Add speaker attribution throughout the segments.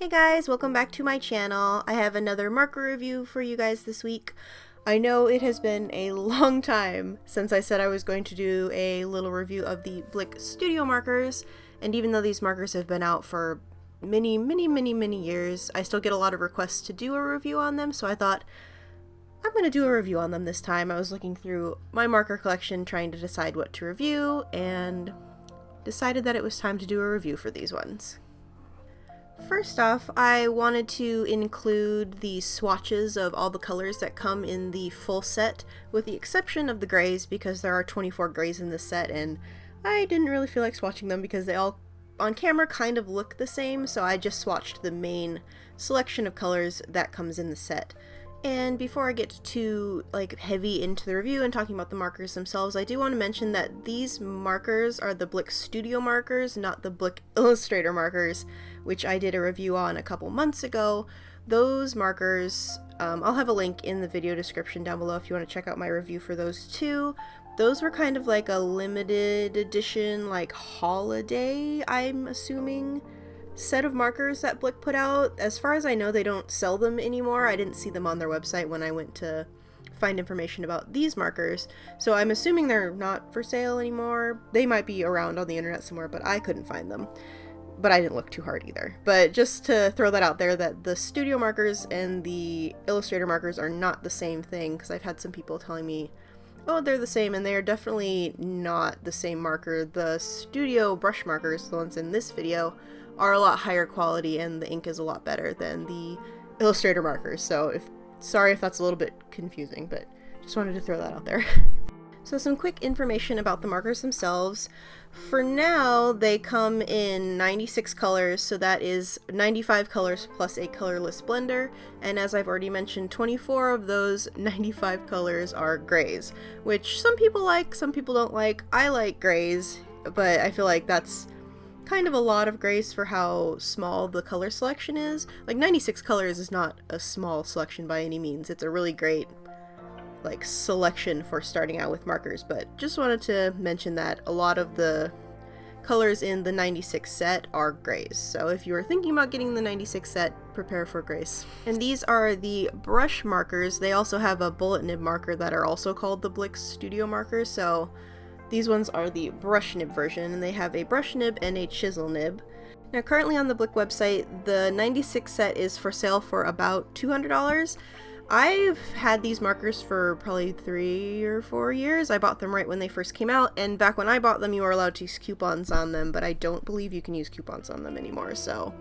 Speaker 1: Hey guys, welcome back to my channel. I have another marker review for you guys this week. I know it has been a long time since I said I was going to do a little review of the Blick Studio markers, and even though these markers have been out for many years, I still get a lot of requests to do a review on them, so I thought I'm going to do a review on them this time. I was looking through my marker collection trying to decide what to review, and decided that it was time to do a review for these ones. First off, I wanted to include the swatches of all the colors that come in the full set, with the exception of the grays, because there are 24 grays in this set, and I didn't really feel like swatching them because they all, on camera, kind of look the same, so I just swatched the main selection of colors that comes in the set. And before I get too heavy into the review and talking about the markers themselves, I do want to mention that these markers are the Blick Studio markers, not the Blick Illustrator markers, which I did a review on a couple months ago. Those markers, I'll have a link in the video description down below if you want to check out my review for those too. Those were kind of like a limited edition, holiday, I'm assuming, set of markers that Blick put out. As far as I know, they don't sell them anymore. I didn't see them on their website when I went to find information about these markers, so I'm assuming they're not for sale anymore. They might be around on the internet somewhere, but I couldn't find them. But I didn't look too hard either. But just to throw that out there, that the studio markers and the Illustrator markers are not the same thing, because I've had some people telling me, oh, they're the same, and they are definitely not the same marker. The studio brush markers, the ones in this video, are a lot higher quality, and the ink is a lot better than the Illustrator markers. So sorry if that's a little bit confusing, but just wanted to throw that out there. So some quick information about the markers themselves. For now, they come in 96 colors, so that is 95 colors plus a colorless blender, and as I've already mentioned, 24 of those 95 colors are grays, which some people like, some people don't like. I like grays, but I feel like that's kind of a lot of grays for how small the color selection is. 96 colors is not a small selection by any means. It's a really great selection for starting out with markers, but just wanted to mention that a lot of the colors in the 96 set are grays. So if you are thinking about getting the 96 set, prepare for grays. And these are the brush markers. They also have a bullet nib marker that are also called the Blick Studio markers, so these ones are the brush nib version, and they have a brush nib and a chisel nib. Now currently on the Blick website, the 96 set is for sale for about $200. I've had these markers for probably 3 or 4 years. I bought them right when they first came out, and back when I bought them you were allowed to use coupons on them, but I don't believe you can use coupons on them anymore, so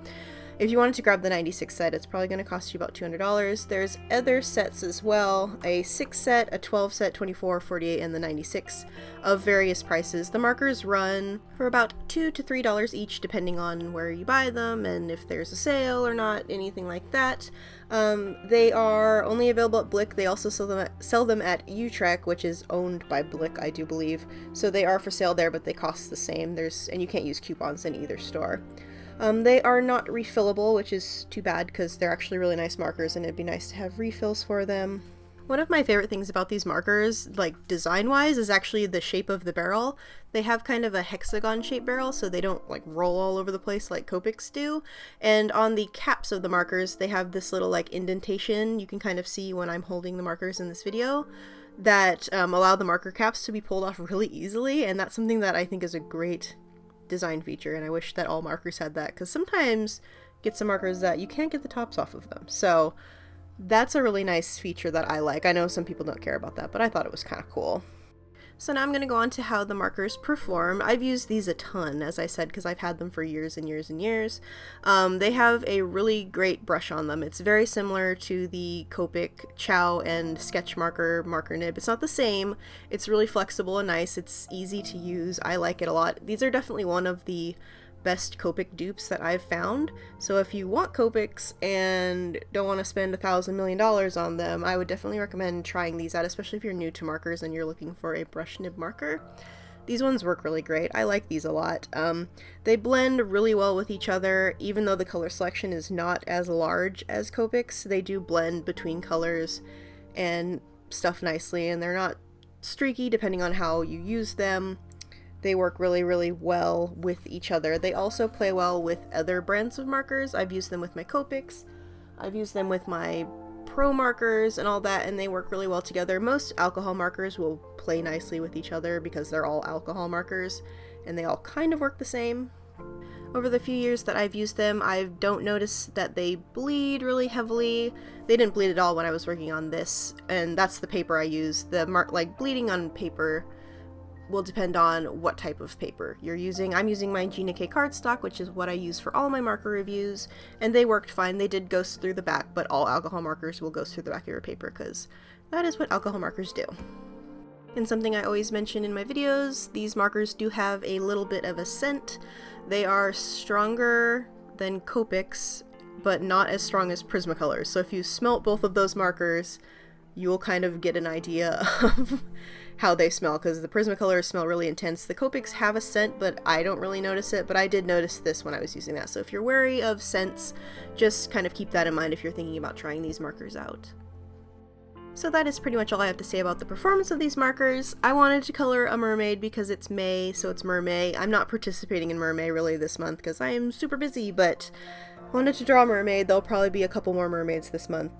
Speaker 1: if you wanted to grab the 96 set, it's probably going to cost you about $200. There's other sets as well, a 6 set, a 12 set, 24, 48, and the 96 of various prices. The markers run for about $2 to $3 each, depending on where you buy them and if there's a sale or not, anything like that. They are only available at Blick. They also sell them at Utrecht, which is owned by Blick, I do believe. So they are for sale there, but they cost the same. And you can't use coupons in either store. They are not refillable, which is too bad because they're actually really nice markers and it'd be nice to have refills for them. One of my favorite things about these markers, design-wise, is actually the shape of the barrel. They have kind of a hexagon-shaped barrel, so they don't roll all over the place like Copics do. And on the caps of the markers, they have this little indentation you can kind of see when I'm holding the markers in this video that allow the marker caps to be pulled off really easily, and that's something that I think is a great design feature, and I wish that all markers had that, because sometimes get some markers that you can't get the tops off of them. So that's a really nice feature that I like. I know some people don't care about that, but I thought it was kind of cool. So now I'm going to go on to how the markers perform. I've used these a ton, as I said, because I've had them for years and years and years. They have a really great brush on them. It's very similar to the Copic Chow and Sketch marker nib. It's not the same. It's really flexible and nice. It's easy to use. I like it a lot. These are definitely one of the best Copic dupes that I've found. So if you want Copics and don't want to spend $1,000 million on them, I would definitely recommend trying these out, especially if you're new to markers and you're looking for a brush nib marker. These ones work really great. I like these a lot. They blend really well with each other. Even though the color selection is not as large as Copics, they do blend between colors and stuff nicely, and they're not streaky depending on how you use them. They work really, really well with each other. They also play well with other brands of markers. I've used them with my Copics. I've used them with my Pro markers and all that, and they work really well together. Most alcohol markers will play nicely with each other because they're all alcohol markers, and they all kind of work the same. Over the few years that I've used them, I don't notice that they bleed really heavily. They didn't bleed at all when I was working on this, and that's the paper I use. Bleeding on paper will depend on what type of paper you're using. I'm using my Gina K cardstock, which is what I use for all my marker reviews, and they worked fine. They did ghost through the back, but all alcohol markers will ghost through the back of your paper because that is what alcohol markers do. And something I always mention in my videos, these markers do have a little bit of a scent. They are stronger than Copics, but not as strong as Prismacolors. So if you smelt both of those markers, you will kind of get an idea of how they smell, because the Prismacolors smell really intense. The Copics have a scent, but I don't really notice it, but I did notice this when I was using that. So if you're wary of scents, just kind of keep that in mind if you're thinking about trying these markers out. So that is pretty much all I have to say about the performance of these markers. I wanted to color a mermaid because it's May, so it's Mermaid. I'm not participating in Mermaid really this month because I am super busy, but I wanted to draw a mermaid. There'll probably be a couple more mermaids this month.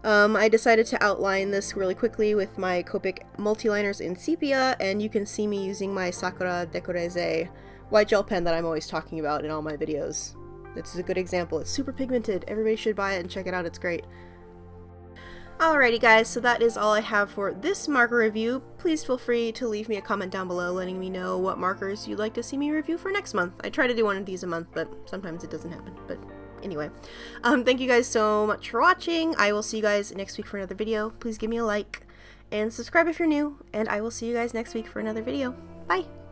Speaker 1: I decided to outline this really quickly with my Copic multiliners in sepia, and you can see me using my Sakura Decorese white gel pen that I'm always talking about in all my videos. This is a good example. It's super pigmented. Everybody should buy it and check it out. It's great. Alrighty guys, so that is all I have for this marker review. Please feel free to leave me a comment down below letting me know what markers you'd like to see me review for next month. I try to do one of these a month, but sometimes it doesn't happen. But anyway, thank you guys so much for watching. I will see you guys next week for another video. Please give me a like and subscribe if you're new, and I will see you guys next week for another video. Bye!